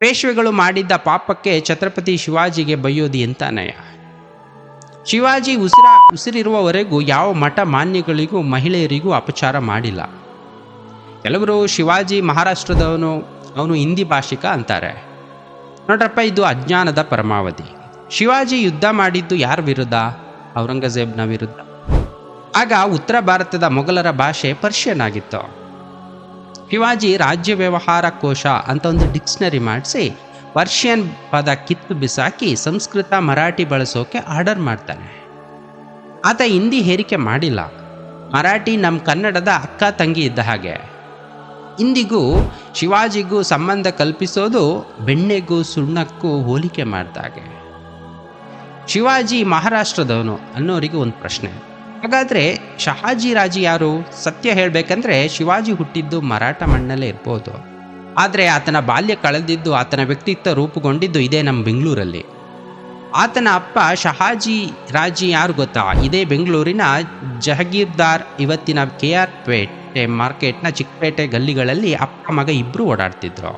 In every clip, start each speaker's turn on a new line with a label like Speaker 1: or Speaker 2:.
Speaker 1: ಪೇಶ್ವೆಗಳು ಮಾಡಿದ್ದ ಪಾಪಕ್ಕೆ ಛತ್ರಪತಿ ಶಿವಾಜಿಗೆ ಬೈಯೋದು ಎಂತ ನಯ. ಶಿವಾಜಿ ಉಸಿರಿರುವವರೆಗೂ ಯಾವ ಮಠ ಮಾನ್ಯಗಳಿಗೂ ಮಹಿಳೆಯರಿಗೂ ಅಪಚಾರ ಮಾಡಿಲ್ಲ. ಕೆಲವರು ಶಿವಾಜಿ ಮಹಾರಾಷ್ಟ್ರದವನು, ಅವನು ಹಿಂದಿ ಭಾಷಿಕ ಅಂತಾರೆ. ನೋಡ್ರಪ್ಪ, ಇದು ಅಜ್ಞಾನದ ಪರಮಾವಧಿ. ಶಿವಾಜಿ ಯುದ್ಧ ಮಾಡಿದ್ದು ಯಾರ ವಿರುದ್ಧ? ಔರಂಗಜೇಬ್ನ ವಿರುದ್ಧ. ಆಗ ಉತ್ತರ ಭಾರತದ ಮೊಘಲರ ಭಾಷೆ ಪರ್ಷಿಯನ್ ಆಗಿತ್ತು. ಶಿವಾಜಿ ರಾಜ್ಯ ವ್ಯವಹಾರ ಕೋಶ ಅಂತ ಒಂದು ಡಿಕ್ಷನರಿ ಮಾಡಿಸಿ ಪರ್ಷಿಯನ್ ಪದ ಕಿತ್ತು ಬಿಸಾಕಿ ಸಂಸ್ಕೃತ ಮರಾಠಿ ಬಳಸೋಕೆ ಆರ್ಡರ್ ಮಾಡ್ತಾನೆ. ಆತ ಹಿಂದಿ ಹೇರಿಕೆ ಮಾಡಿಲ್ಲ. ಮರಾಠಿ ನಮ್ಮ ಕನ್ನಡದ ಅಕ್ಕ ತಂಗಿ ಇದ್ದ ಹಾಗೆ. ಇಂದಿಗೂ ಶಿವಾಜಿಗೂ ಸಂಬಂಧ ಕಲ್ಪಿಸೋದು ಬೆಣ್ಣೆಗೂ ಸುಣ್ಣಕ್ಕೂ ಹೋಲಿಕೆ ಮಾಡಿದಾಗೆ. ಶಿವಾಜಿ ಮಹಾರಾಷ್ಟ್ರದವನು ಅನ್ನೋರಿಗೆ ಒಂದು ಪ್ರಶ್ನೆ. ಹಾಗಾದರೆ ಶಹಾಜಿ ರಾಜಿ ಯಾರು? ಸತ್ಯ ಹೇಳಬೇಕಂದ್ರೆ ಶಿವಾಜಿ ಹುಟ್ಟಿದ್ದು ಮರಾಠ ಮಣ್ಣಲ್ಲೇ ಇರ್ಬೋದು. ಆದರೆ ಆತನ ಬಾಲ್ಯ ಕಳೆದಿದ್ದು, ಆತನ ವ್ಯಕ್ತಿತ್ವ ರೂಪುಗೊಂಡಿದ್ದು ಇದೇ ನಮ್ಮ ಬೆಂಗಳೂರಲ್ಲಿ. ಆತನ ಅಪ್ಪ ಶಹಾಜಿ ರಾಜಿ ಯಾರು ಗೊತ್ತಾ? ಇದೇ ಬೆಂಗಳೂರಿನ ಜಹಗೀರ್ದಾರ್, ಇವತ್ತಿನ KR ಪೇಟೆ ಮಾರ್ಕೆಟ್ನ ಚಿಕ್ಕಪೇಟೆ ಗಲ್ಲಿಗಳಲ್ಲಿ ಅಪ್ಪ ಮಗ ಇಬ್ಬರು ಓಡಾಡ್ತಿದ್ರು.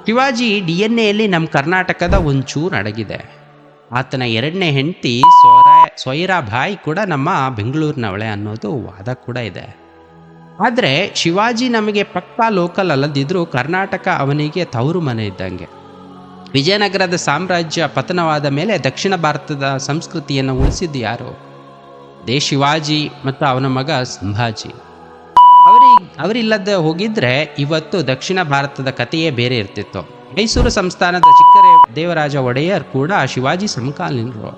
Speaker 1: ಶಿವಾಜಿ DNA ನಮ್ಮ ಕರ್ನಾಟಕದ ಒಂಚೂರು ಅಡಗಿದೆ. ಆತನ ಎರಡನೇ ಹೆಂಡತಿ ಸೊಯ್ರಾಬಾಯಿ ಕೂಡ ನಮ್ಮ ಬೆಂಗಳೂರಿನವಳೆ ಅನ್ನೋದು ವಾದ ಕೂಡ ಇದೆ. ಆದರೆ ಶಿವಾಜಿ ನಮಗೆ ಪಕ್ಕಾ ಲೋಕಲ್ ಅಲ್ಲದಿದ್ದರೂ ಕರ್ನಾಟಕ ಅವನಿಗೆ ತವರು ಮನೆ ಇದ್ದಂಗೆ. ವಿಜಯನಗರದ ಸಾಮ್ರಾಜ್ಯ ಪತನವಾದ ಮೇಲೆ ದಕ್ಷಿಣ ಭಾರತದ ಸಂಸ್ಕೃತಿಯನ್ನು ಉಳಿಸಿದ್ದು ಯಾರು? ದೇ ಶಿವಾಜಿ ಮತ್ತು ಅವನ ಮಗ ಸಂಭಾಜಿ. ಅವರಿಲ್ಲದೆ ಹೋಗಿದ್ರೆ ಇವತ್ತು ದಕ್ಷಿಣ ಭಾರತದ ಕಥೆಯೇ ಬೇರೆ ಇರ್ತಿತ್ತು. ಮೈಸೂರು ಸಂಸ್ಥಾನದ ಚಿಕ್ಕದೇವರಾಜ ಒಡೆಯರ್ ಕೂಡ ಶಿವಾಜಿ ಸಮಕಾಲೀನರು.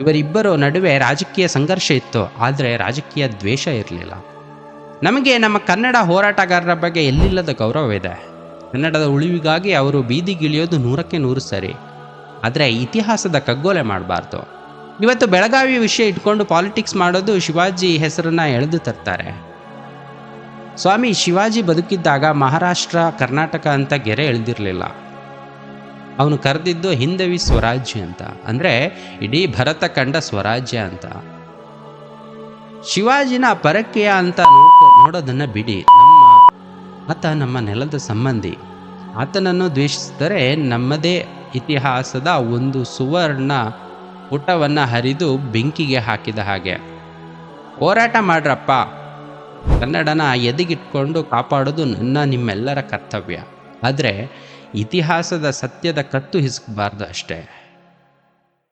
Speaker 1: ಇವರಿಬ್ಬರ ನಡುವೆ ರಾಜಕೀಯ ಸಂಘರ್ಷ ಇತ್ತು, ಆದರೆ ರಾಜಕೀಯ ದ್ವೇಷ ಇರಲಿಲ್ಲ. ನಮಗೆ ನಮ್ಮ ಕನ್ನಡ ಹೋರಾಟಗಾರರ ಬಗ್ಗೆ ಎಲ್ಲಿಲ್ಲದ ಗೌರವವಿದೆ. ಕನ್ನಡದ ಉಳಿವಿಗಾಗಿ ಅವರು ಬೀದಿಗಿಳಿಯೋದು 100ಕ್ಕೆ 100 ಸರಿ. ಆದರೆ ಇತಿಹಾಸದ ಕಗ್ಗೊಲೆ ಮಾಡಬಾರ್ದು. ಇವತ್ತು ಬೆಳಗಾವಿ ವಿಷಯ ಇಟ್ಕೊಂಡು ಪಾಲಿಟಿಕ್ಸ್ ಮಾಡೋದು ಶಿವಾಜಿ ಹೆಸರನ್ನ ಎಳೆದು ತರ್ತಾರೆ. ಸ್ವಾಮಿ ಶಿವಾಜಿ ಬದುಕಿದ್ದಾಗ ಮಹಾರಾಷ್ಟ್ರ ಕರ್ನಾಟಕ ಅಂತ ಗೆರೆ ಎಳೆದಿರಲಿಲ್ಲ. ಅವನು ಕರೆದಿದ್ದು ಹಿಂದವಿ ಸ್ವರಾಜ್ಯ ಅಂತ, ಅಂದರೆ ಇಡೀ ಭರತ ಕಂಡ ಸ್ವರಾಜ್ಯ ಅಂತ. ಶಿವಾಜಿನ ಪರಕೀಯ ಅಂತ ನೋಡೋದನ್ನು ಬಿಡಿ. ಆತ ನಮ್ಮ ನೆಲದ ಸಂಬಂಧಿ. ಆತನನ್ನು ದ್ವೇಷಿಸಿದರೆ ನಮ್ಮದೇ ಇತಿಹಾಸದ ಒಂದು ಸುವರ್ಣ ಪುಟವನ್ನು ಹರಿದು ಬೆಂಕಿಗೆ ಹಾಕಿದ ಹಾಗೆ. ಹೋರಾಟ ಮಾಡ್ರಪ್ಪ, ಕನ್ನಡನ ಎದೆಗಿಟ್ಕೊಂಡು ಕಾಪಾಡೋದು ನಿಮ್ಮೆಲ್ಲರ ಕರ್ತವ್ಯ. ಆದರೆ ಇತಿಹಾಸದ ಸತ್ಯದ ಕತ್ತು ಹಿಸ್ಕಬಾರ್ದು ಅಷ್ಟೇ.